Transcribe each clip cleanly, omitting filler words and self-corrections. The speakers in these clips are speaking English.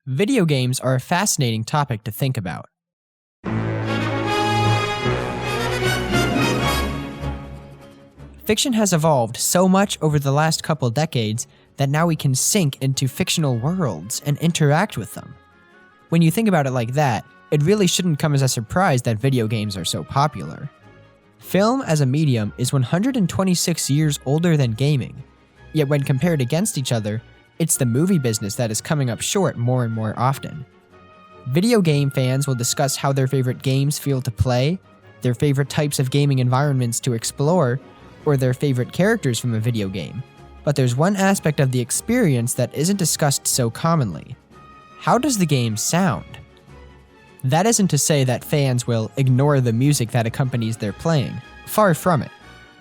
Video games are a fascinating topic to think about. Fiction has evolved so much over the last couple decades that now we can sink into fictional worlds and interact with them. When you think about it like that, it really shouldn't come as a surprise that video games are so popular. Film as a medium is 126 years older than gaming, yet when compared against each other, it's the movie business that is coming up short more and more often. Video game fans will discuss how their favorite games feel to play, their favorite types of gaming environments to explore, or their favorite characters from a video game. But there's one aspect of the experience that isn't discussed so commonly. How does the game sound? That isn't to say that fans will ignore the music that accompanies their playing. Far from it.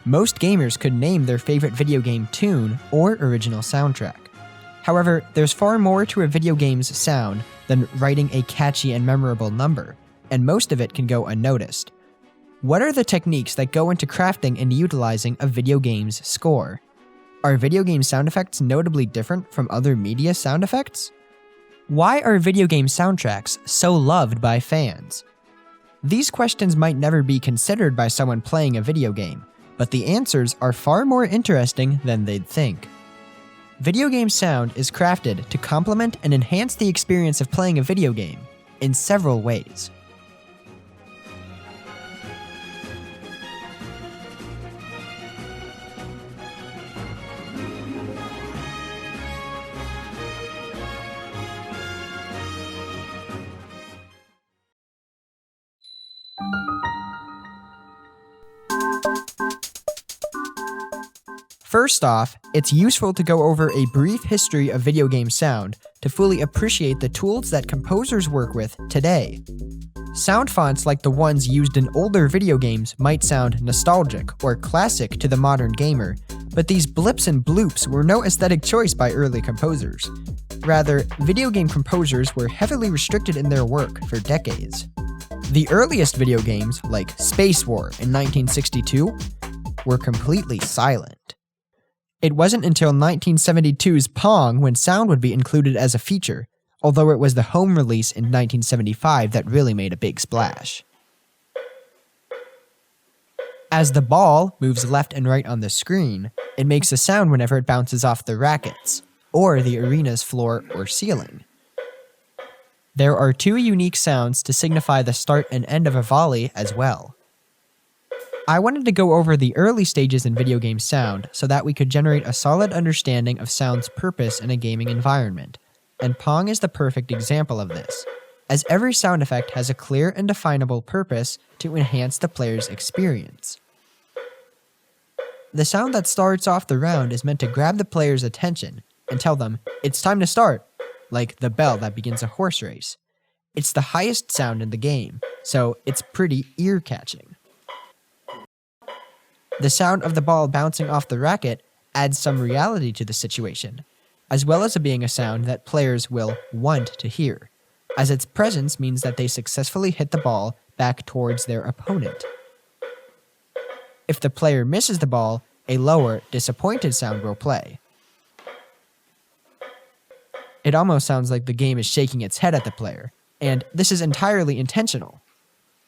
Most gamers could name their favorite video game tune or original soundtrack. However, there's far more to a video game's sound than writing a catchy and memorable number, and most of it can go unnoticed. What are the techniques that go into crafting and utilizing a video game's score? Are video game sound effects notably different from other media sound effects? Why are video game soundtracks so loved by fans? These questions might never be considered by someone playing a video game, but the answers are far more interesting than they'd think. Video game sound is crafted to complement and enhance the experience of playing a video game in several ways. First off, it's useful to go over a brief history of video game sound to fully appreciate the tools that composers work with today. Sound fonts like the ones used in older video games might sound nostalgic or classic to the modern gamer, but these blips and bloops were no aesthetic choice by early composers. Rather, video game composers were heavily restricted in their work for decades. The earliest video games, like Space War in 1962, were completely silent. It wasn't until 1972's Pong when sound would be included as a feature, although it was the home release in 1975 that really made a big splash. As the ball moves left and right on the screen, it makes a sound whenever it bounces off the rackets, or the arena's floor or ceiling. There are two unique sounds to signify the start and end of a volley as well. I wanted to go over the early stages in video game sound so that we could generate a solid understanding of sound's purpose in a gaming environment, and Pong is the perfect example of this, as every sound effect has a clear and definable purpose to enhance the player's experience. The sound that starts off the round is meant to grab the player's attention and tell them, "It's time to start," like the bell that begins a horse race. It's the highest sound in the game, so it's pretty ear-catching. The sound of the ball bouncing off the racket adds some reality to the situation, as well as being a sound that players will want to hear, as its presence means that they successfully hit the ball back towards their opponent. If the player misses the ball, a lower, disappointed sound will play. It almost sounds like the game is shaking its head at the player, and this is entirely intentional.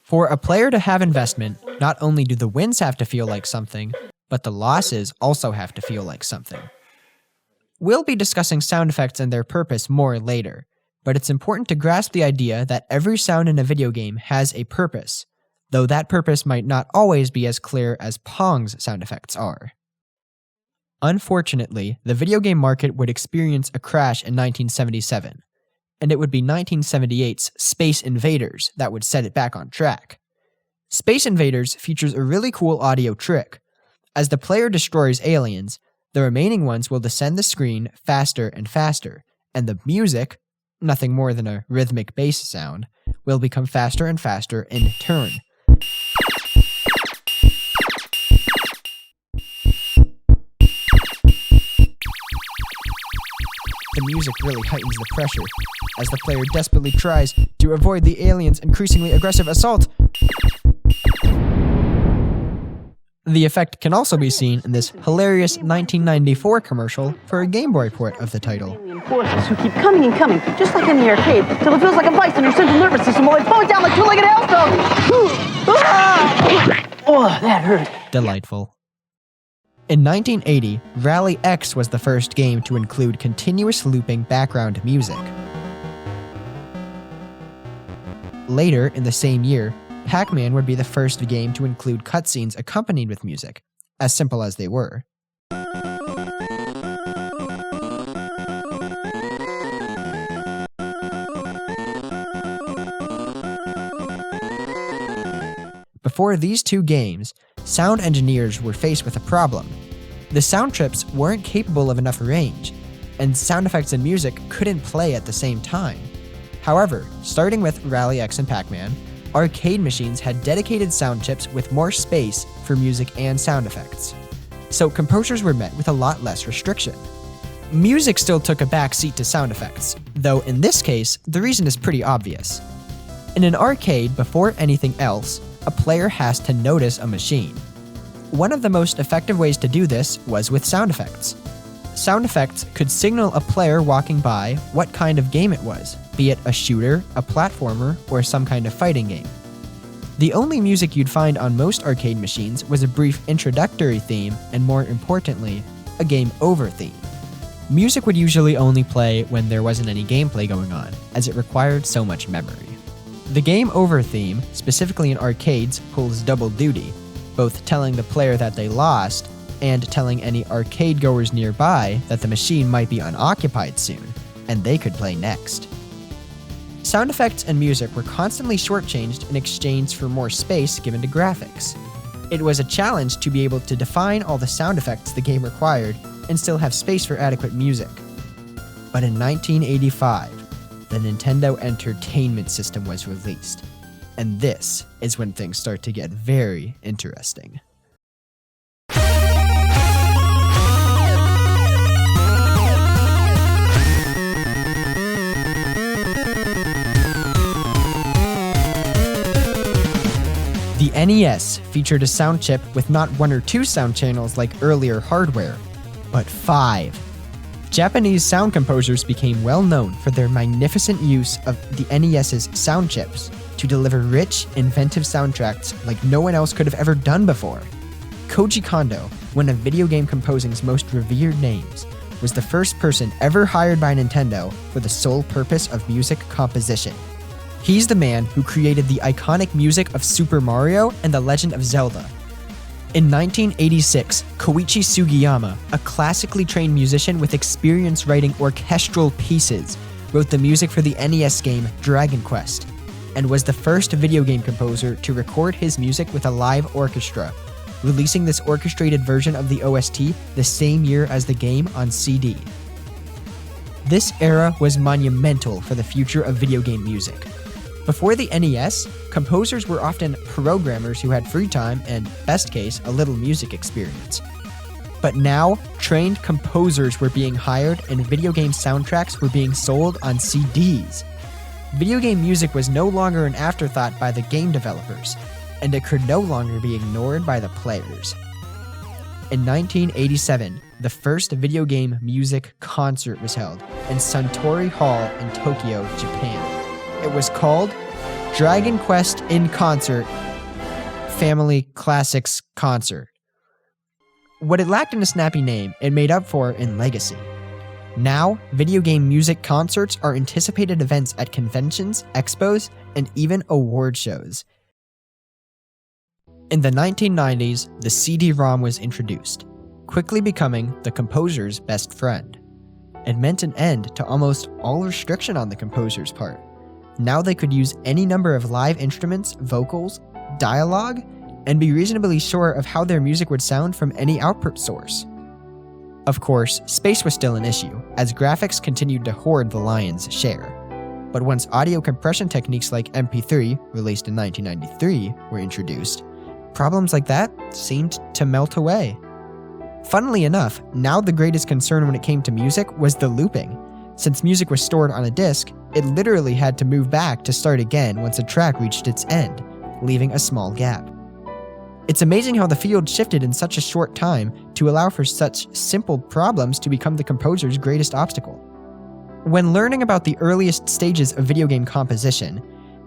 For a player to have investment, not only do the wins have to feel like something, but the losses also have to feel like something. We'll be discussing sound effects and their purpose more later, but it's important to grasp the idea that every sound in a video game has a purpose, though that purpose might not always be as clear as Pong's sound effects are. Unfortunately, the video game market would experience a crash in 1977. And it would be 1978's Space Invaders that would set it back on track. Space Invaders features a really cool audio trick. As the player destroys aliens, the remaining ones will descend the screen faster and faster, and the music, nothing more than a rhythmic bass sound, will become faster and faster in turn. The music really heightens the pressure, as the player desperately tries to avoid the aliens' increasingly aggressive assault. The effect can also be seen in this hilarious 1994 commercial for a Game Boy port of the title. Alien forces who keep coming and coming, just like in the arcade, till it feels like a vice in your central nervous system while it's falling down like two-legged hailstones. Oh, that hurt. Delightful. In 1980, Rally X was the first game to include continuous looping background music. Later in the same year, Pac-Man would be the first game to include cutscenes accompanied with music, as simple as they were. Before these two games, sound engineers were faced with a problem. The sound chips weren't capable of enough range, and sound effects and music couldn't play at the same time. However, starting with Rally X and Pac-Man, arcade machines had dedicated sound chips with more space for music and sound effects. So composers were met with a lot less restriction. Music still took a backseat to sound effects, though in this case, the reason is pretty obvious. In an arcade, before anything else, a player has to notice a machine. One of the most effective ways to do this was with sound effects. Sound effects could signal a player walking by what kind of game it was, be it a shooter, a platformer, or some kind of fighting game. The only music you'd find on most arcade machines was a brief introductory theme, and more importantly, a game over theme. Music would usually only play when there wasn't any gameplay going on, as it required so much memory. The game over theme, specifically in arcades, pulls double duty, both telling the player that they lost and telling any arcade goers nearby that the machine might be unoccupied soon, and they could play next. Sound effects and music were constantly shortchanged in exchange for more space given to graphics. It was a challenge to be able to define all the sound effects the game required and still have space for adequate music. But in 1985, the Nintendo Entertainment System was released, and this is when things start to get very interesting. The NES featured a sound chip with not 1 or 2 sound channels like earlier hardware, but 5. Japanese sound composers became well known for their magnificent use of the NES's sound chips to deliver rich, inventive soundtracks like no one else could have ever done before. Koji Kondo, one of video game composing's most revered names, was the first person ever hired by Nintendo for the sole purpose of music composition. He's the man who created the iconic music of Super Mario and The Legend of Zelda. In 1986, Koichi Sugiyama, a classically trained musician with experience writing orchestral pieces, wrote the music for the NES game Dragon Quest, and was the first video game composer to record his music with a live orchestra, releasing this orchestrated version of the OST the same year as the game on CD. This era was monumental for the future of video game music. Before the NES, composers were often programmers who had free time and, best case, a little music experience. But now, trained composers were being hired and video game soundtracks were being sold on CDs. Video game music was no longer an afterthought by the game developers, and it could no longer be ignored by the players. In 1987, the first video game music concert was held in Suntory Hall in Tokyo, Japan. It was called Dragon Quest in Concert Family Classics Concert. What it lacked in a snappy name, it made up for in legacy. Now, video game music concerts are anticipated events at conventions, expos, and even award shows. In the 1990s, the CD-ROM was introduced, quickly becoming the composer's best friend. It meant an end to almost all restriction on the composer's part. Now they could use any number of live instruments, vocals, dialogue, and be reasonably sure of how their music would sound from any output source. Of course, space was still an issue, as graphics continued to hoard the lion's share. But once audio compression techniques like MP3, released in 1993, were introduced, problems like that seemed to melt away. Funnily enough, now the greatest concern when it came to music was the looping. Since music was stored on a disc, it literally had to move back to start again once a track reached its end, leaving a small gap. It's amazing how the field shifted in such a short time to allow for such simple problems to become the composer's greatest obstacle. When learning about the earliest stages of video game composition,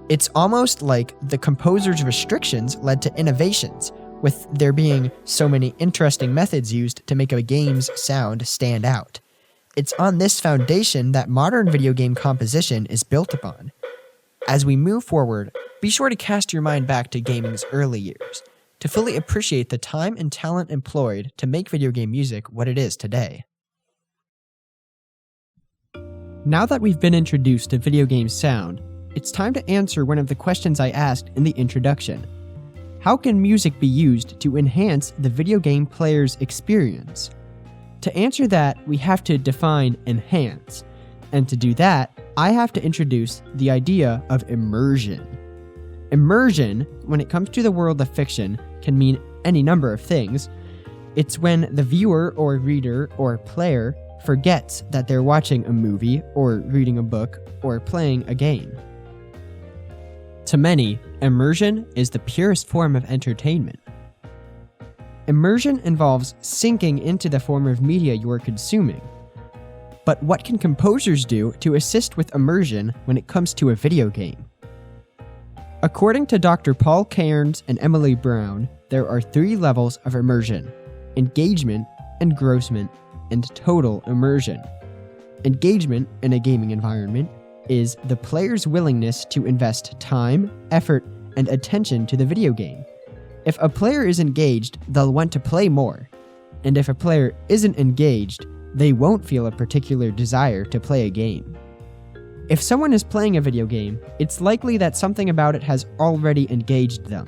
it's almost like the composer's restrictions led to innovations, with there being so many interesting methods used to make a game's sound stand out. It's on this foundation that modern video game composition is built upon. As we move forward, be sure to cast your mind back to gaming's early years, to fully appreciate the time and talent employed to make video game music what it is today. Now that we've been introduced to video game sound, it's time to answer one of the questions I asked in the introduction. How can music be used to enhance the video game player's experience? To answer that, we have to define enhance. And to do that, I have to introduce the idea of immersion. Immersion, when it comes to the world of fiction, can mean any number of things. It's when the viewer or reader or player forgets that they're watching a movie or reading a book or playing a game. To many, immersion is the purest form of entertainment. Immersion involves sinking into the form of media you are consuming. But what can composers do to assist with immersion when it comes to a video game? According to Dr. Paul Cairns and Emily Brown, there are 3 levels of immersion: engagement, engrossment, and total immersion. Engagement in a gaming environment is the player's willingness to invest time, effort, and attention to the video game. If a player is engaged, they'll want to play more. And if a player isn't engaged, they won't feel a particular desire to play a game. If someone is playing a video game, it's likely that something about it has already engaged them.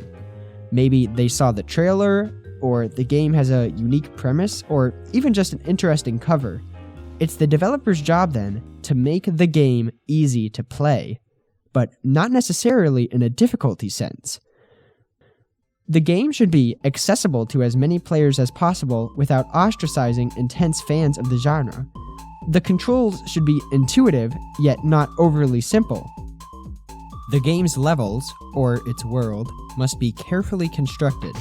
Maybe they saw the trailer, or the game has a unique premise, or even just an interesting cover. It's the developer's job then to make the game easy to play, but not necessarily in a difficulty sense. The game should be accessible to as many players as possible without ostracizing intense fans of the genre. The controls should be intuitive, yet not overly simple. The game's levels, or its world, must be carefully constructed,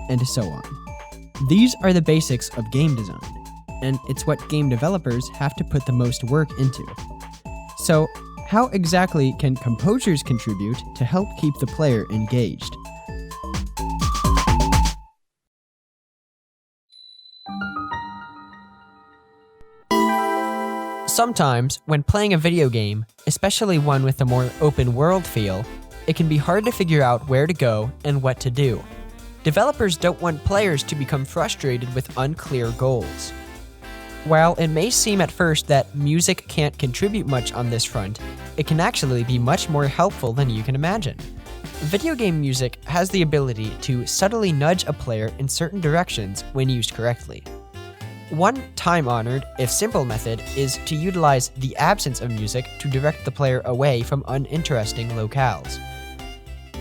and so on. These are the basics of game design, and it's what game developers have to put the most work into. So, how exactly can composers contribute to help keep the player engaged? Sometimes, when playing a video game, especially one with a more open world feel, it can be hard to figure out where to go and what to do. Developers don't want players to become frustrated with unclear goals. While it may seem at first that music can't contribute much on this front, it can actually be much more helpful than you can imagine. Video game music has the ability to subtly nudge a player in certain directions when used correctly. One time-honored, if simple method is to utilize the absence of music to direct the player away from uninteresting locales.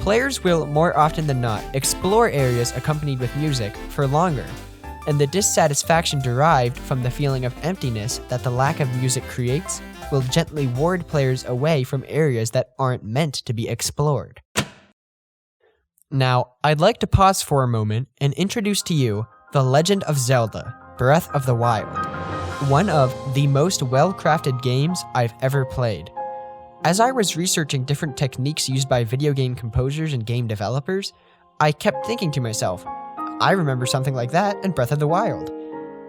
Players will more often than not explore areas accompanied with music for longer, and the dissatisfaction derived from the feeling of emptiness that the lack of music creates will gently ward players away from areas that aren't meant to be explored. Now, I'd like to pause for a moment and introduce to you The Legend of Zelda: Breath of the Wild, one of the most well-crafted games I've ever played. As I was researching different techniques used by video game composers and game developers, I kept thinking to myself, I remember something like that in Breath of the Wild.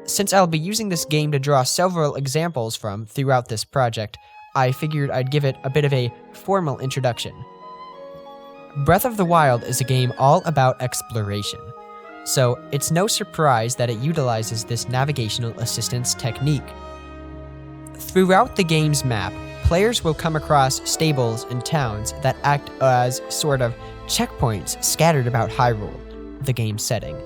Since I'll be using this game to draw several examples from throughout this project, I figured I'd give it a bit of a formal introduction. Breath of the Wild is a game all about exploration. So, it's no surprise that it utilizes this Navigational Assistance technique. Throughout the game's map, players will come across stables and towns that act as sort of checkpoints scattered about Hyrule, the game's setting.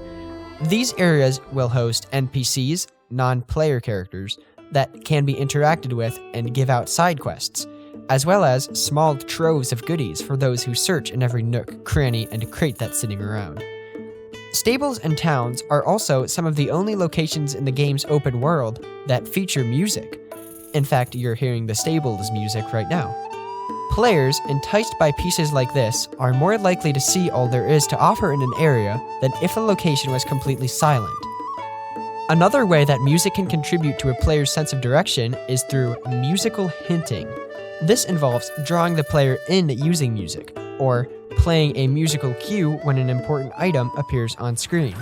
These areas will host NPCs, non-player characters, that can be interacted with and give out side quests, as well as small troves of goodies for those who search in every nook, cranny, and crate that's sitting around. Stables and towns are also some of the only locations in the game's open world that feature music. In fact, you're hearing the stables music right now. Players, enticed by pieces like this, are more likely to see all there is to offer in an area than if a location was completely silent. Another way that music can contribute to a player's sense of direction is through musical hinting. This involves drawing the player in using music, or playing a musical cue when an important item appears on screen.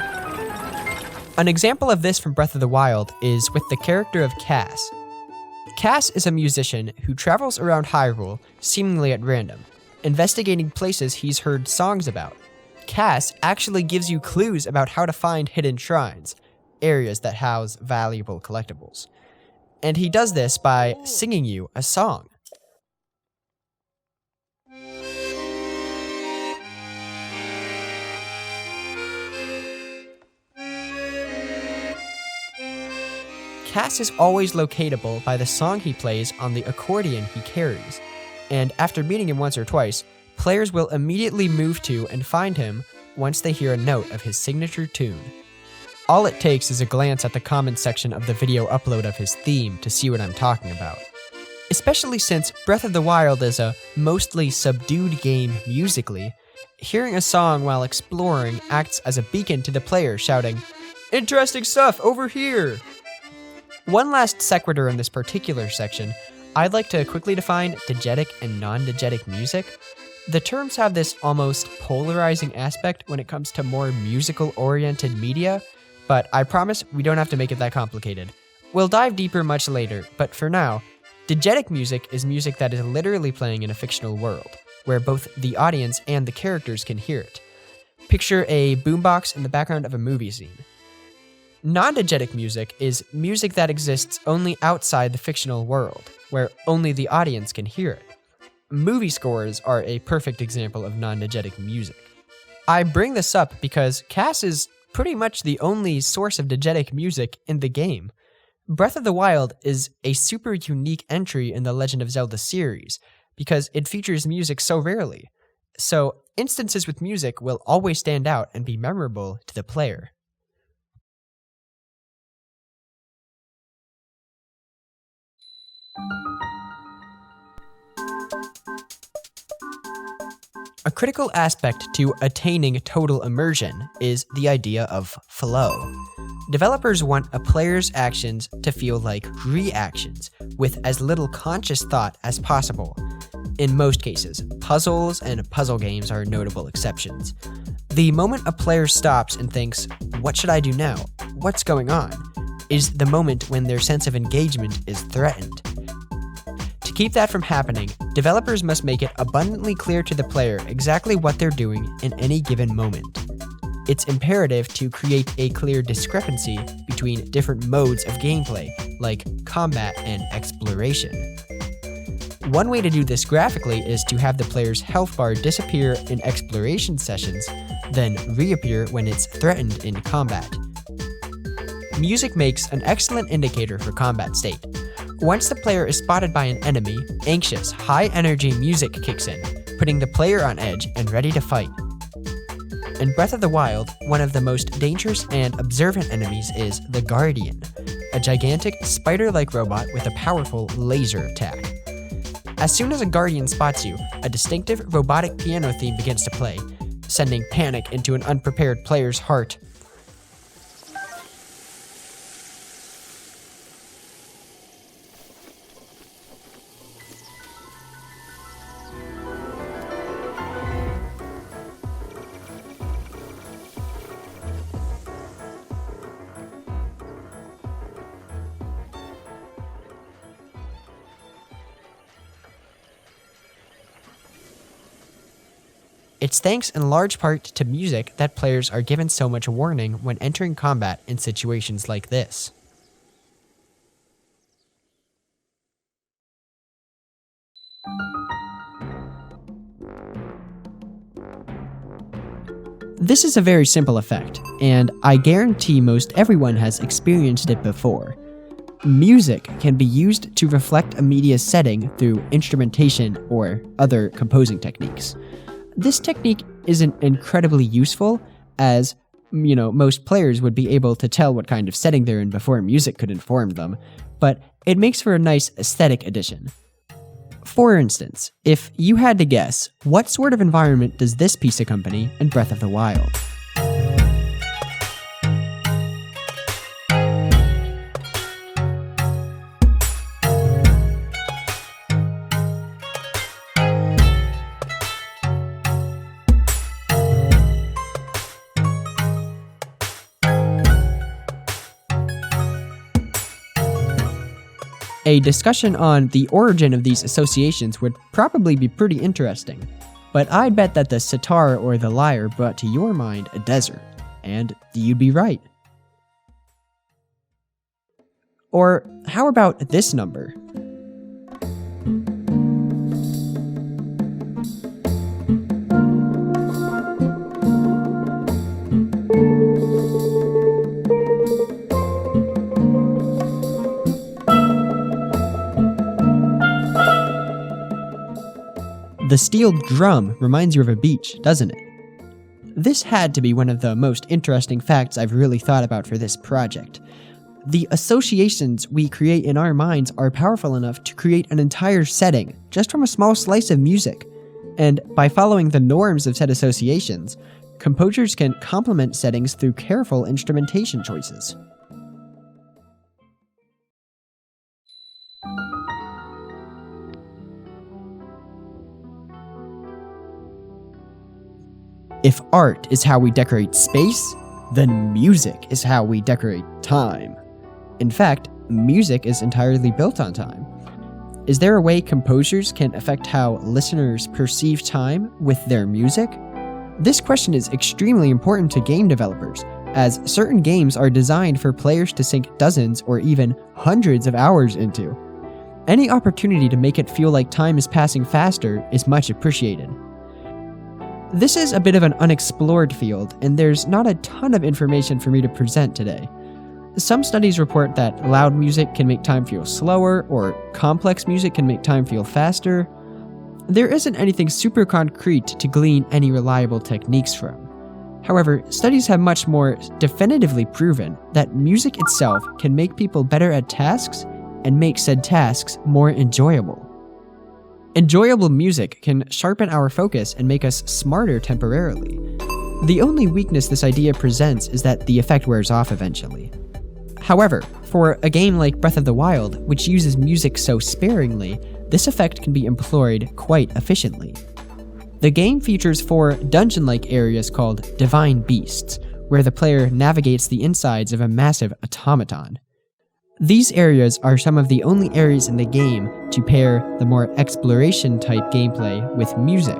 An example of this from Breath of the Wild is with the character of Cass. Cass is a musician who travels around Hyrule, seemingly at random, investigating places he's heard songs about. Cass actually gives you clues about how to find hidden shrines, areas that house valuable collectibles. And he does this by singing you a song. Cass is always locatable by the song he plays on the accordion he carries, and after meeting him once or twice, players will immediately move to and find him once they hear a note of his signature tune. All it takes is a glance at the comments section of the video upload of his theme to see what I'm talking about. Especially since Breath of the Wild is a mostly subdued game musically, hearing a song while exploring acts as a beacon to the player shouting, "Interesting stuff over here!" One last sequitur in this particular section, I'd like to quickly define diegetic and non-diegetic music. The terms have this almost polarizing aspect when it comes to more musical-oriented media, but I promise we don't have to make it that complicated. We'll dive deeper much later, but for now, diegetic music is music that is literally playing in a fictional world, where both the audience and the characters can hear it. Picture a boombox in the background of a movie scene. Non-diegetic music is music that exists only outside the fictional world, where only the audience can hear it. Movie scores are a perfect example of non-diegetic music. I bring this up because Cass is pretty much the only source of diegetic music in the game. Breath of the Wild is a super unique entry in the Legend of Zelda series because it features music so rarely. So instances with music will always stand out and be memorable to the player. A critical aspect to attaining total immersion is the idea of flow. Developers want a player's actions to feel like reactions, with as little conscious thought as possible. In most cases, puzzles and puzzle games are notable exceptions. The moment a player stops and thinks, "What should I do now? What's going on?" is the moment when their sense of engagement is threatened. To keep that from happening, developers must make it abundantly clear to the player exactly what they're doing in any given moment. It's imperative to create a clear discrepancy between different modes of gameplay, like combat and exploration. One way to do this graphically is to have the player's health bar disappear in exploration sessions, then reappear when it's threatened in combat. Music makes an excellent indicator for combat state. Once the player is spotted by an enemy, anxious, high-energy music kicks in, putting the player on edge and ready to fight. In Breath of the Wild, one of the most dangerous and observant enemies is the Guardian, a gigantic, spider-like robot with a powerful laser attack. As soon as a Guardian spots you, a distinctive robotic piano theme begins to play, sending panic into an unprepared player's heart. It's thanks in large part to music that players are given so much warning when entering combat in situations like this. This is a very simple effect, and I guarantee most everyone has experienced it before. Music can be used to reflect a media's setting through instrumentation or other composing techniques. This technique isn't incredibly useful, as, most players would be able to tell what kind of setting they're in before music could inform them, but it makes for a nice aesthetic addition. For instance, if you had to guess, what sort of environment does this piece accompany in Breath of the Wild? A discussion on the origin of these associations would probably be pretty interesting, but I'd bet that the sitar or the lyre brought to your mind a desert, and you'd be right. Or how about this number? The steel drum reminds you of a beach, doesn't it? This had to be one of the most interesting facts I've really thought about for this project. The associations we create in our minds are powerful enough to create an entire setting just from a small slice of music. And by following the norms of said associations, composers can complement settings through careful instrumentation choices. If art is how we decorate space, then music is how we decorate time. In fact, music is entirely built on time. Is there a way composers can affect how listeners perceive time with their music? This question is extremely important to game developers, as certain games are designed for players to sink dozens or even hundreds of hours into. Any opportunity to make it feel like time is passing faster is much appreciated. This is a bit of an unexplored field, and there's not a ton of information for me to present today. Some studies report that loud music can make time feel slower, or complex music can make time feel faster. There isn't anything super concrete to glean any reliable techniques from. However, studies have much more definitively proven that music itself can make people better at tasks and make said tasks more enjoyable. Enjoyable music can sharpen our focus and make us smarter temporarily. The only weakness this idea presents is that the effect wears off eventually. However, for a game like Breath of the Wild, which uses music so sparingly, this effect can be employed quite efficiently. The game features 4 dungeon-like areas called Divine Beasts, where the player navigates the insides of a massive automaton. These areas are some of the only areas in the game to pair the more exploration-type gameplay with music.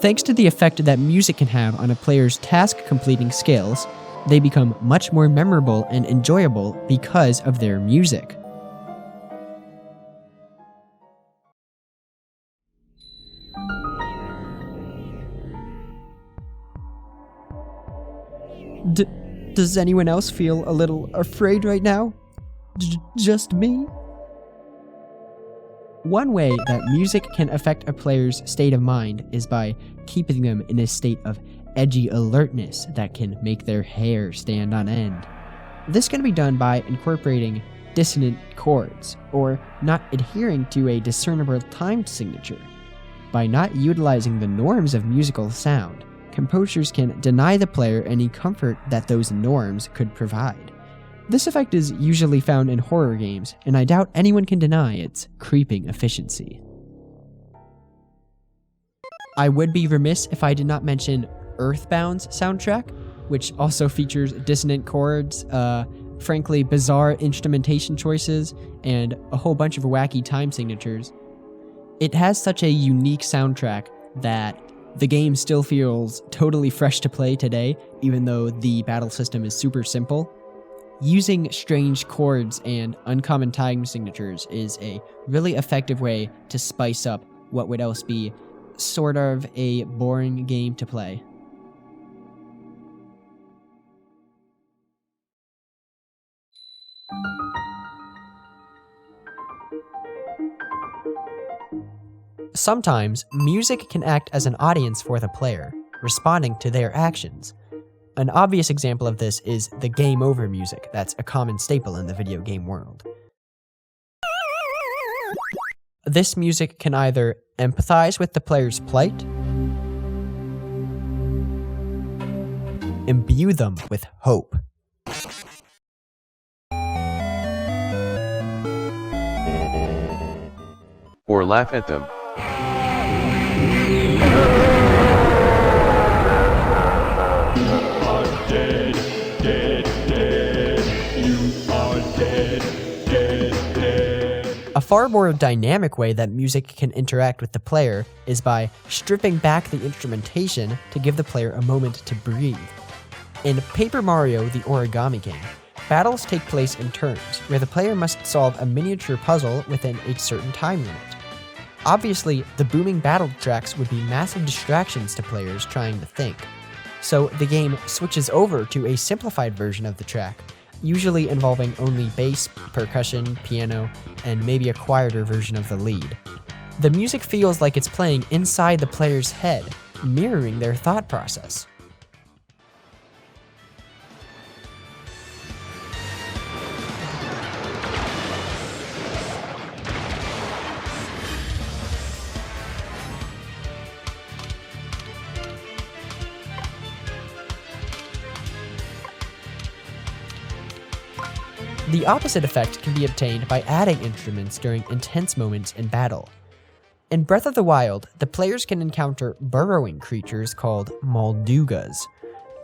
Thanks to the effect that music can have on a player's task-completing skills, they become much more memorable and enjoyable because of their music. Does anyone else feel a little afraid right now? Just me? One way that music can affect a player's state of mind is by keeping them in a state of edgy alertness that can make their hair stand on end. This can be done by incorporating dissonant chords, or not adhering to a discernible time signature. By not utilizing the norms of musical sound, composers can deny the player any comfort that those norms could provide. This effect is usually found in horror games, and I doubt anyone can deny its creeping efficiency. I would be remiss if I did not mention Earthbound's soundtrack, which also features dissonant chords, frankly bizarre instrumentation choices, and a whole bunch of wacky time signatures. It has such a unique soundtrack that the game still feels totally fresh to play today, even though the battle system is super simple. Using strange chords and uncommon time signatures is a really effective way to spice up what would else be sort of a boring game to play. Sometimes, music can act as an audience for the player, responding to their actions. An obvious example of this is the game over music that's a common staple in the video game world. This music can either empathize with the player's plight, imbue them with hope, or laugh at them. A far more dynamic way that music can interact with the player is by stripping back the instrumentation to give the player a moment to breathe. In Paper Mario: The Origami King, battles take place in turns, where the player must solve a miniature puzzle within a certain time limit. Obviously, the booming battle tracks would be massive distractions to players trying to think. So the game switches over to a simplified version of the track, usually involving only bass, percussion, piano, and maybe a quieter version of the lead. The music feels like it's playing inside the player's head, mirroring their thought process. The opposite effect can be obtained by adding instruments during intense moments in battle. In Breath of the Wild, the players can encounter burrowing creatures called Moldugas.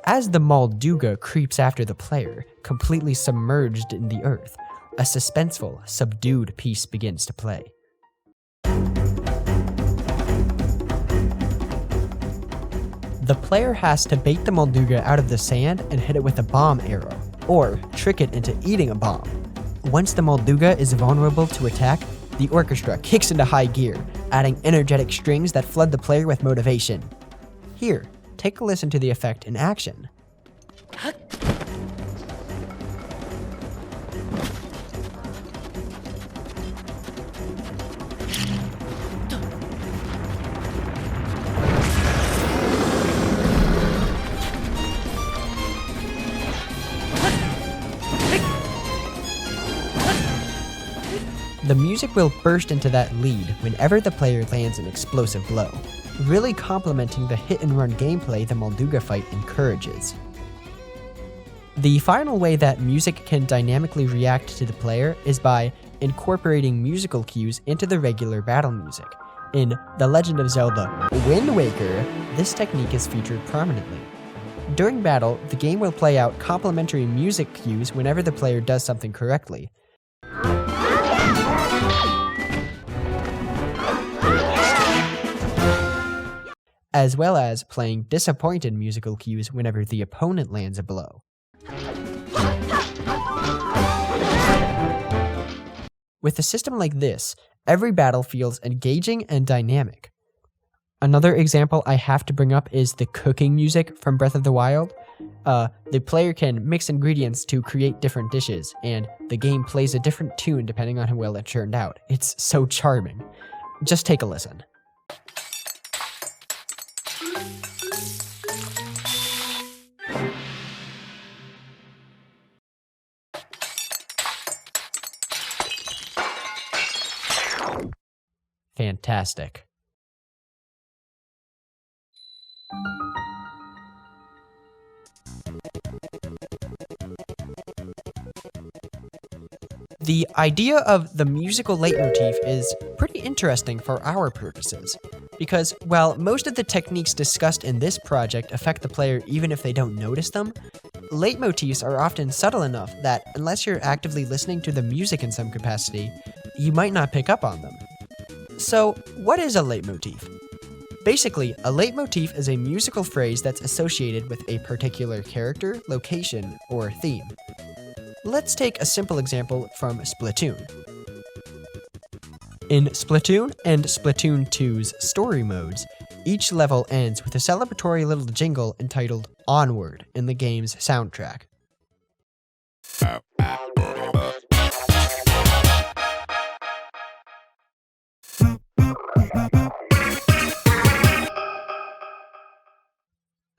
As the Molduga creeps after the player, completely submerged in the earth, a suspenseful, subdued piece begins to play. The player has to bait the Molduga out of the sand and hit it with a bomb arrow, or trick it into eating a bomb. Once the Molduga is vulnerable to attack, the orchestra kicks into high gear, adding energetic strings that flood the player with motivation. Here, take a listen to the effect in action. The music will burst into that lead whenever the player lands an explosive blow, really complementing the hit-and-run gameplay the Molduga fight encourages. The final way that music can dynamically react to the player is by incorporating musical cues into the regular battle music. In The Legend of Zelda: Wind Waker, this technique is featured prominently. During battle, the game will play out complementary music cues whenever the player does something correctly. As well as playing disappointed musical cues whenever the opponent lands a blow. With a system like this, every battle feels engaging and dynamic. Another example I have to bring up is the cooking music from Breath of the Wild. The player can mix ingredients to create different dishes, and the game plays a different tune depending on how well it turned out. It's so charming. Just take a listen. Fantastic. The idea of the musical leitmotif is pretty interesting for our purposes, because while most of the techniques discussed in this project affect the player even if they don't notice them, leitmotifs are often subtle enough that unless you're actively listening to the music in some capacity, you might not pick up on them. So, what is a leitmotif? Basically, a leitmotif is a musical phrase that's associated with a particular character, location, or theme. Let's take a simple example from Splatoon. In Splatoon and Splatoon 2's story modes, each level ends with a celebratory little jingle entitled Onward in the game's soundtrack.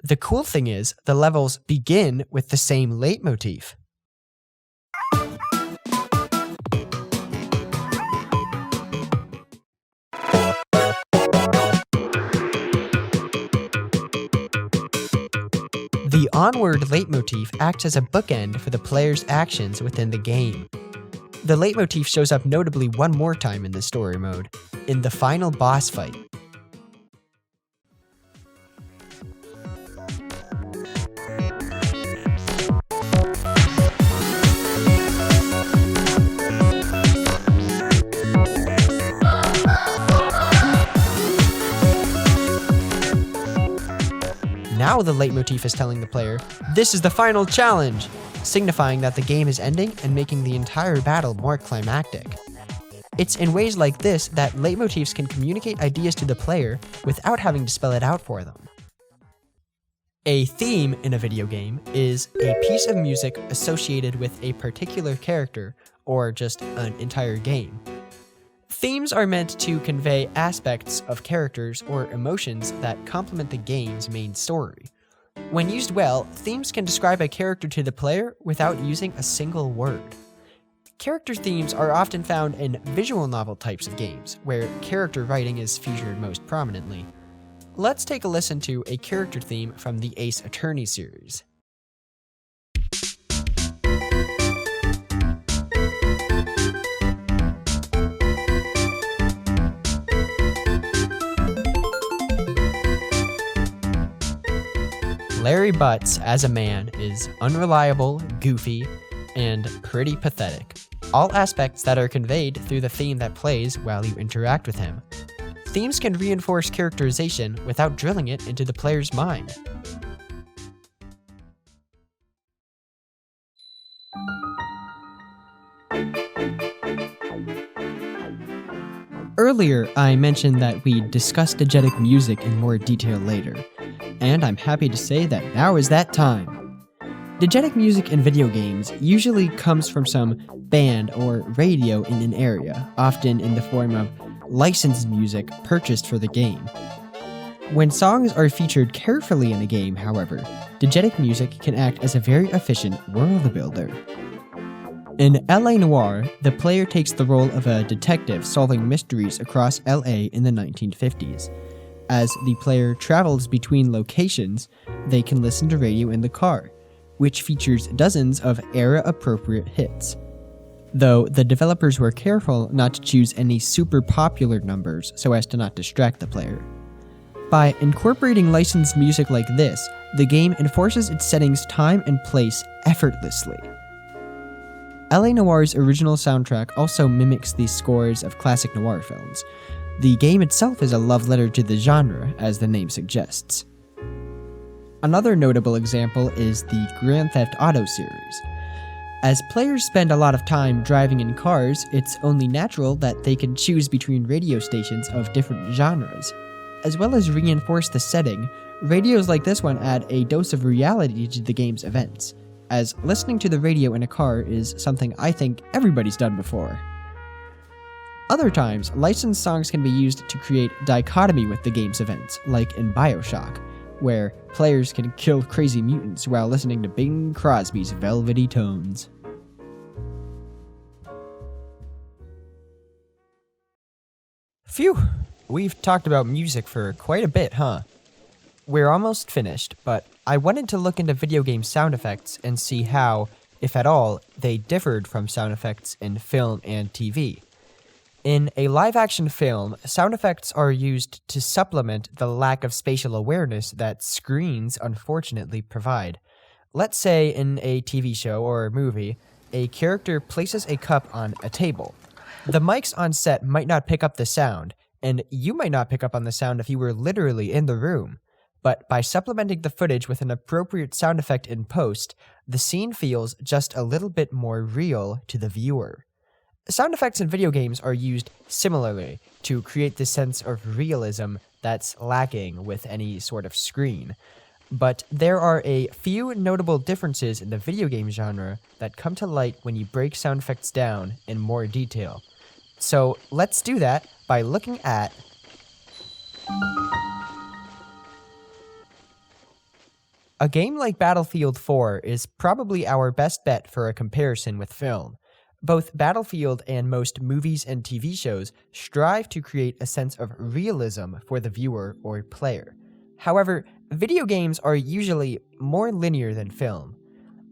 The cool thing is, the levels begin with the same leitmotif. onward leitmotif acts as a bookend for the player's actions within the game. The leitmotif shows up notably one more time in the story mode, in the final boss fight. Now the leitmotif is telling the player, "This is the final challenge," signifying that the game is ending and making the entire battle more climactic. It's in ways like this that leitmotifs can communicate ideas to the player without having to spell it out for them. A theme in a video game is a piece of music associated with a particular character or just an entire game. Themes are meant to convey aspects of characters or emotions that complement the game's main story. When used well, themes can describe a character to the player without using a single word. Character themes are often found in visual novel types of games, where character writing is featured most prominently. Let's take a listen to a character theme from the Ace Attorney series. Larry Butts, as a man, is unreliable, goofy, and pretty pathetic. All aspects that are conveyed through the theme that plays while you interact with him. Themes can reinforce characterization without drilling it into the player's mind. Earlier, I mentioned that we'd discuss diegetic music in more detail later, and I'm happy to say that now is that time. Diegetic music in video games usually comes from some band or radio in an area, often in the form of licensed music purchased for the game. When songs are featured carefully in a game, however, diegetic music can act as a very efficient world builder. In L.A. Noire, the player takes the role of a detective solving mysteries across L.A. in the 1950s. As the player travels between locations, they can listen to radio in the car, which features dozens of era-appropriate hits. Though the developers were careful not to choose any super popular numbers so as to not distract the player. By incorporating licensed music like this, the game enforces its setting's time and place effortlessly. L.A. Noire's original soundtrack also mimics the scores of classic noir films. The game itself is a love letter to the genre, as the name suggests. Another notable example is the Grand Theft Auto series. As players spend a lot of time driving in cars, it's only natural that they can choose between radio stations of different genres. As well as reinforce the setting, radios like this one add a dose of reality to the game's events, as listening to the radio in a car is something I think everybody's done before. Other times, licensed songs can be used to create dichotomy with the game's events, like in BioShock, where players can kill crazy mutants while listening to Bing Crosby's velvety tones. Phew, we've talked about music for quite a bit, huh? We're almost finished, but I wanted to look into video game sound effects and see how, if at all, they differed from sound effects in film and TV. In a live-action film, sound effects are used to supplement the lack of spatial awareness that screens unfortunately provide. Let's say in a TV show or movie, a character places a cup on a table. The mics on set might not pick up the sound, and you might not pick up on the sound if you were literally in the room. But by supplementing the footage with an appropriate sound effect in post, the scene feels just a little bit more real to the viewer. Sound effects in video games are used similarly to create the sense of realism that's lacking with any sort of screen. But there are a few notable differences in the video game genre that come to light when you break sound effects down in more detail. So let's do that by looking at a game like Battlefield 4 is probably our best bet for a comparison with film. Both Battlefield and most movies and TV shows strive to create a sense of realism for the viewer or player. However, Video games are usually more linear than film.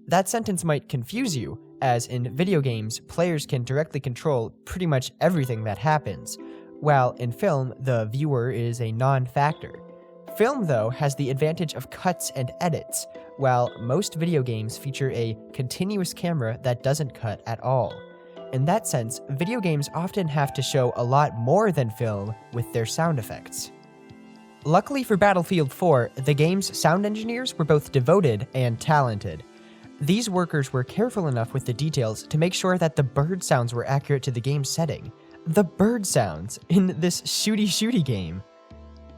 That sentence might confuse you, as in video games, players can directly control pretty much everything that happens, while in film, the viewer is a non-factor. Film, though, has the advantage of cuts and edits, while most video games feature a continuous camera that doesn't cut at all. In that sense, video games often have to show a lot more than film with their sound effects. Luckily for Battlefield 4, the game's sound engineers were both devoted and talented. These workers were careful enough with the details to make sure that the bird sounds were accurate to the game's setting. The bird sounds in this shooty game.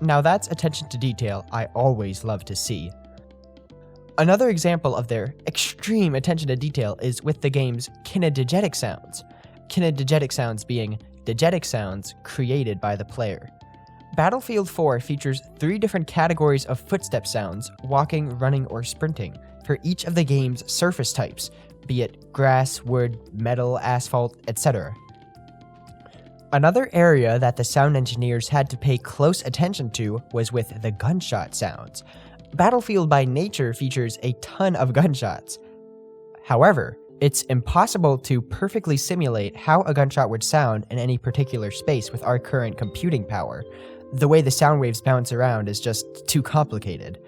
Now that's attention to detail I always love to see. Another example of their extreme attention to detail is with the game's kinediegetic sounds. Kinediegetic sounds being diegetic sounds created by the player. Battlefield 4 features 3 different categories of footstep sounds, walking, running, or sprinting, for each of the game's surface types, be it grass, wood, metal, asphalt, etc. Another area that the sound engineers had to pay close attention to was with the gunshot sounds. Battlefield by nature features a ton of gunshots. However, it's impossible to perfectly simulate how a gunshot would sound in any particular space with our current computing power. The way the sound waves bounce around is just too complicated.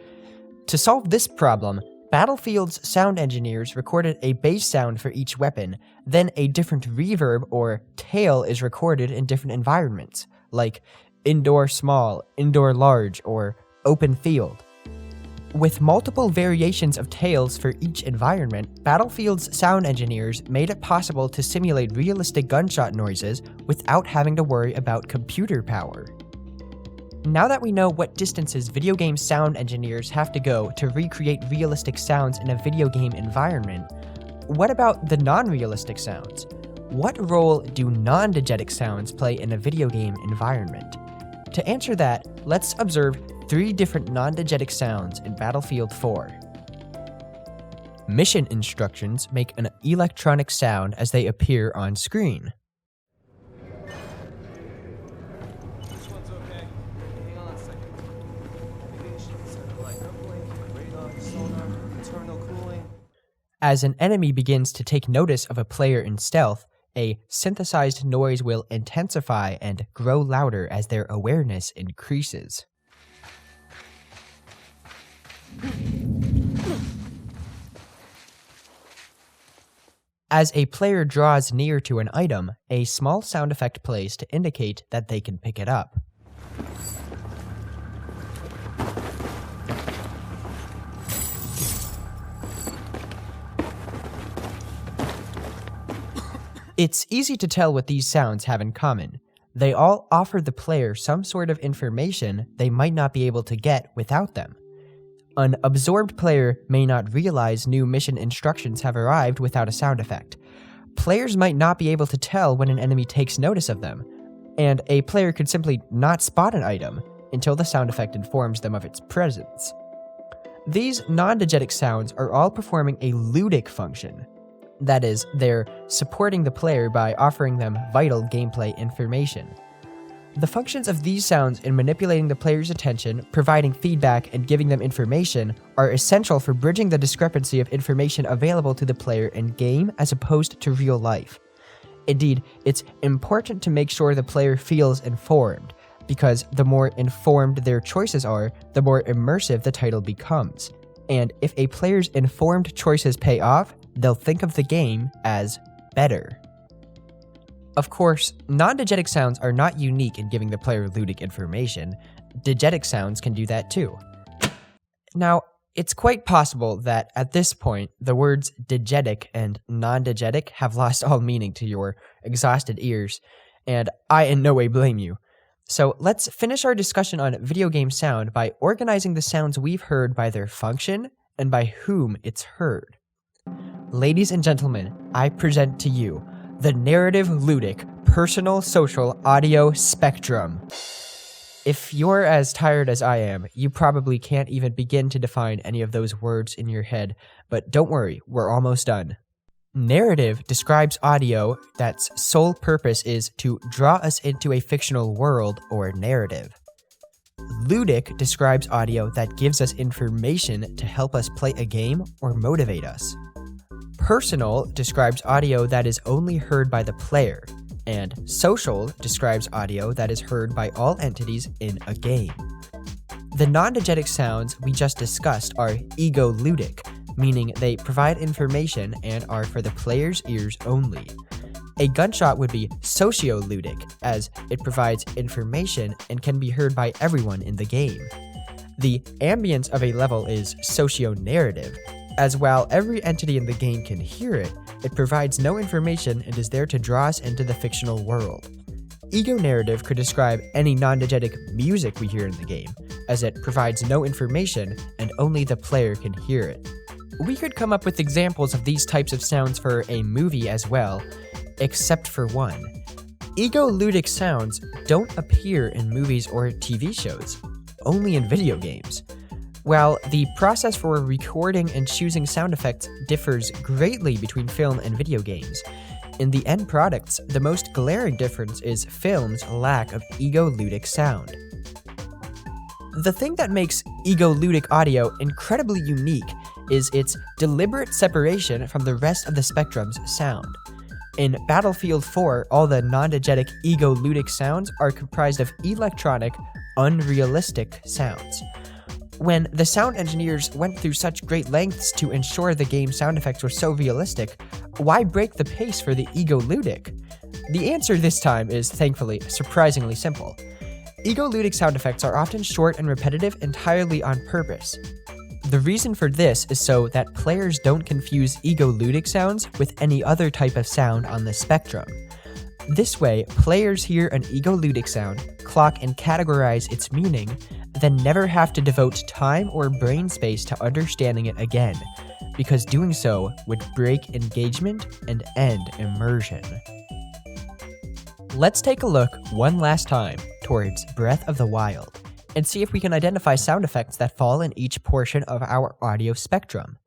To solve this problem, Battlefield's sound engineers recorded a bass sound for each weapon, then a different reverb or tail is recorded in different environments, like indoor small, indoor large, or open field. With multiple variations of tails for each environment, Battlefield's sound engineers made it possible to simulate realistic gunshot noises without having to worry about computer power. Now that we know what distances video game sound engineers have to go to recreate realistic sounds in a video game environment, what about the non-realistic sounds? What role do non-diegetic sounds play in a video game environment? To answer that, let's observe 3 different non-diegetic sounds in Battlefield 4. Mission instructions make an electronic sound as they appear on screen. As an enemy begins to take notice of a player in stealth, a synthesized noise will intensify and grow louder as their awareness increases. As a player draws near to an item, a small sound effect plays to indicate that they can pick it up. It's easy to tell what these sounds have in common. They all offer the player some sort of information they might not be able to get without them. An absorbed player may not realize new mission instructions have arrived without a sound effect. Players might not be able to tell when an enemy takes notice of them, and a player could simply not spot an item until the sound effect informs them of its presence. These non-diegetic sounds are all performing a ludic function. That is, they're supporting the player by offering them vital gameplay information. The functions of these sounds in manipulating the player's attention, providing feedback, and giving them information are essential for bridging the discrepancy of information available to the player in game as opposed to real life. Indeed, it's important to make sure the player feels informed, because the more informed their choices are, the more immersive the title becomes. And if a player's informed choices pay off, they'll think of the game as better. Of course, non-diegetic sounds are not unique in giving the player ludic information. Diegetic sounds can do that too. Now, it's quite possible that at this point, the words diegetic and non-diegetic have lost all meaning to your exhausted ears, and I in no way blame you. So let's finish our discussion on video game sound by organizing the sounds we've heard by their function and by whom it's heard. Ladies and gentlemen, I present to you the narrative ludic personal social audio spectrum. If you're as tired as I am, you probably can't even begin to define any of those words in your head, but don't worry, we're almost done. Narrative describes audio that's sole purpose is to draw us into a fictional world or narrative. Ludic describes audio that gives us information to help us play a game or motivate us. Personal describes audio that is only heard by the player, and social describes audio that is heard by all entities in a game. The non-diegetic sounds we just discussed are ego-ludic, meaning they provide information and are for the player's ears only. A gunshot would be socio-ludic, as it provides information and can be heard by everyone in the game. The ambience of a level is socio-narrative, as while every entity in the game can hear it, it provides no information and is there to draw us into the fictional world. Ego-narrative could describe any non-diegetic music we hear in the game, as it provides no information and only the player can hear it. We could come up with examples of these types of sounds for a movie as well, except for one. Ego-ludic sounds don't appear in movies or TV shows, only in video games. While the process for recording and choosing sound effects differs greatly between film and video games, in the end products, the most glaring difference is film's lack of ego-ludic sound. The thing that makes ego-ludic audio incredibly unique is its deliberate separation from the rest of the spectrum's sound. In Battlefield 4, all the non-diegetic ego-ludic sounds are comprised of electronic, unrealistic sounds. When the sound engineers went through such great lengths to ensure the game's sound effects were so realistic, why break the pace for the ego-ludic? The answer this time is, thankfully, surprisingly simple. Ego-ludic sound effects are often short and repetitive entirely on purpose. The reason for this is so that players don't confuse ego-ludic sounds with any other type of sound on the spectrum. This way, players hear an ego-ludic sound, clock and categorize its meaning, then never have to devote time or brain space to understanding it again, because doing so would break engagement and end immersion. Let's take a look one last time towards Breath of the Wild, and see if we can identify sound effects that fall in each portion of our audio spectrum.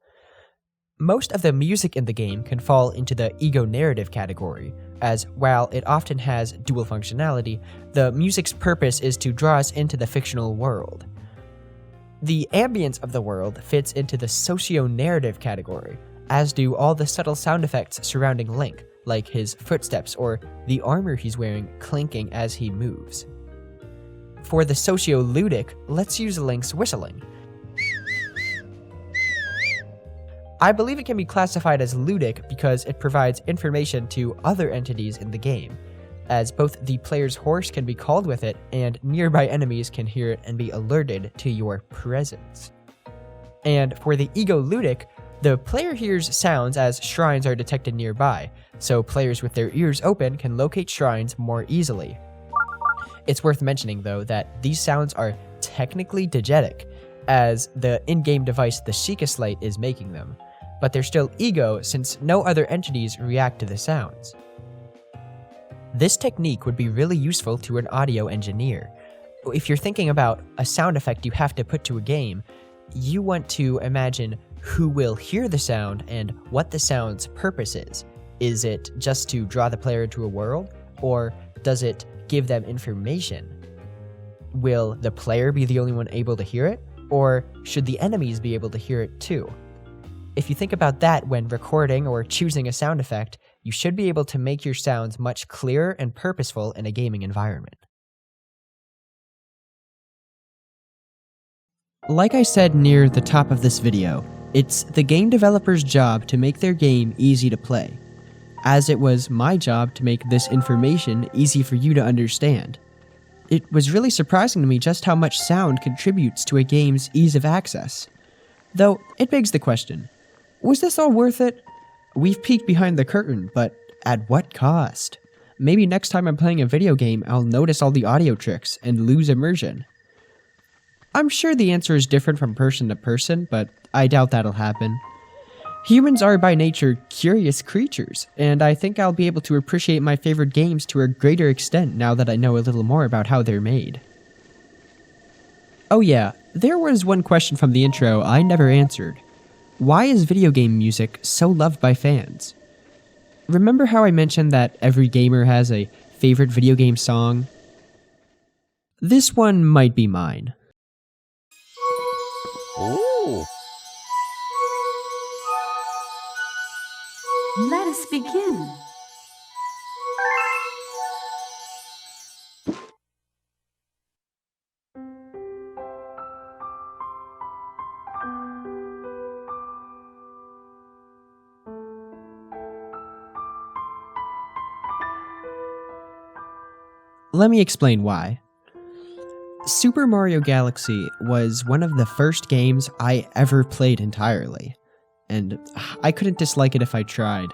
Most of the music in the game can fall into the ego-narrative category, as while it often has dual functionality, the music's purpose is to draw us into the fictional world. The ambience of the world fits into the socio-narrative category, as do all the subtle sound effects surrounding Link, like his footsteps or the armor he's wearing clinking as he moves. For the socio-ludic, let's use Link's whistling. I believe it can be classified as ludic because it provides information to other entities in the game, as both the player's horse can be called with it and nearby enemies can hear it and be alerted to your presence. And for the ego-ludic, the player hears sounds as shrines are detected nearby, so players with their ears open can locate shrines more easily. It's worth mentioning, though, that these sounds are technically diegetic, as the in-game device the Sheikah Slate is making them, but they're still ego since no other entities react to the sounds. This technique would be really useful to an audio engineer. If you're thinking about a sound effect you have to put to a game, you want to imagine who will hear the sound and what the sound's purpose is. Is it just to draw the player into a world, or does it give them information? Will the player be the only one able to hear it, or should the enemies be able to hear it too? If you think about that when recording or choosing a sound effect, you should be able to make your sounds much clearer and purposeful in a gaming environment. Like I said near the top of this video, it's the game developer's job to make their game easy to play, as it was my job to make this information easy for you to understand. It was really surprising to me just how much sound contributes to a game's ease of access. Though, it begs the question, was this all worth it? We've peeked behind the curtain, but at what cost? Maybe next time I'm playing a video game, I'll notice all the audio tricks and lose immersion. I'm sure the answer is different from person to person, but I doubt that'll happen. Humans are by nature curious creatures, and I think I'll be able to appreciate my favorite games to a greater extent now that I know a little more about how they're made. Oh yeah, there was one question from the intro I never answered. Why is video game music so loved by fans? Remember how I mentioned that every gamer has a favorite video game song? This one might be mine. Ooh. Let us begin. Let me explain why. Super Mario Galaxy was one of the first games I ever played entirely, and I couldn't dislike it if I tried.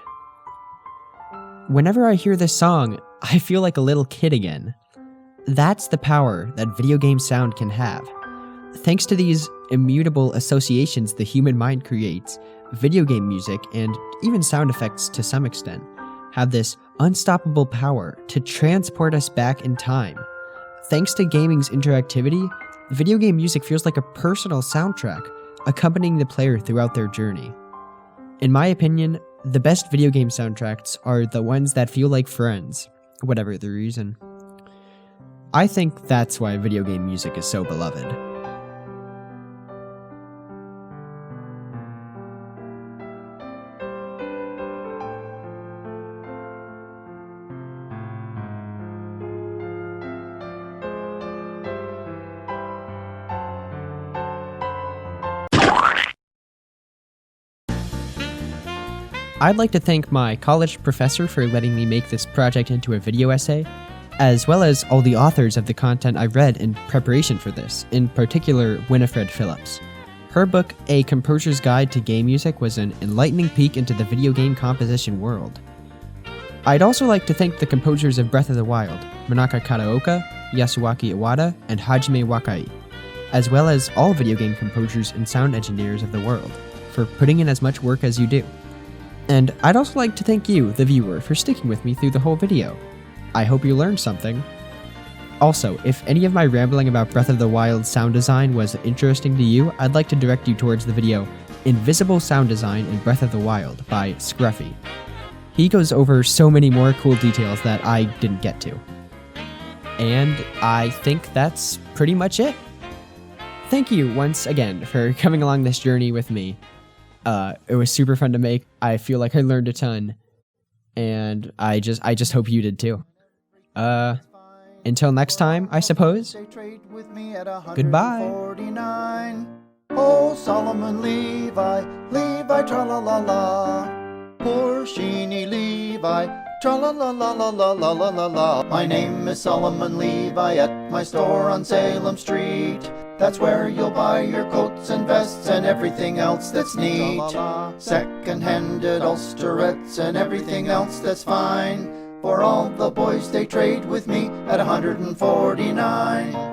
Whenever I hear this song, I feel like a little kid again. That's the power that video game sound can have. Thanks to these immutable associations the human mind creates, video game music, and even sound effects to some extent, have this unstoppable power to transport us back in time. Thanks to gaming's interactivity, video game music feels like a personal soundtrack, accompanying the player throughout their journey. In my opinion, the best video game soundtracks are the ones that feel like friends, whatever the reason. I think that's why video game music is so beloved. I'd like to thank my college professor for letting me make this project into a video essay, as well as all the authors of the content I read in preparation for this, in particular Winifred Phillips. Her book, A Composer's Guide to Game Music, was an enlightening peek into the video game composition world. I'd also like to thank the composers of Breath of the Wild, Manaka Kataoka, Yasuaki Iwata, and Hajime Wakai, as well as all video game composers and sound engineers of the world, for putting in as much work as you do. And I'd also like to thank you, the viewer, for sticking with me through the whole video. I hope you learned something. Also, if any of my rambling about Breath of the Wild sound design was interesting to you, I'd like to direct you towards the video Invisible Sound Design in Breath of the Wild by Scruffy. He goes over so many more cool details that I didn't get to. And I think that's pretty much it. Thank you once again for coming along this journey with me. It was super fun to make. I feel like I learned a ton, and I just hope you did too. Until next time, I suppose. Goodbye. Oh, Solomon Levi, Levi, tra-la-la-la. Poor Sheeny Levi, tra-la-la-la-la-la-la-la-la. My name is Solomon Levi at my store on Salem Street. That's where you'll buy your coats and vests and everything else that's neat. Second-handed ulsterettes and everything else that's fine. For all the boys, they trade with me at 149.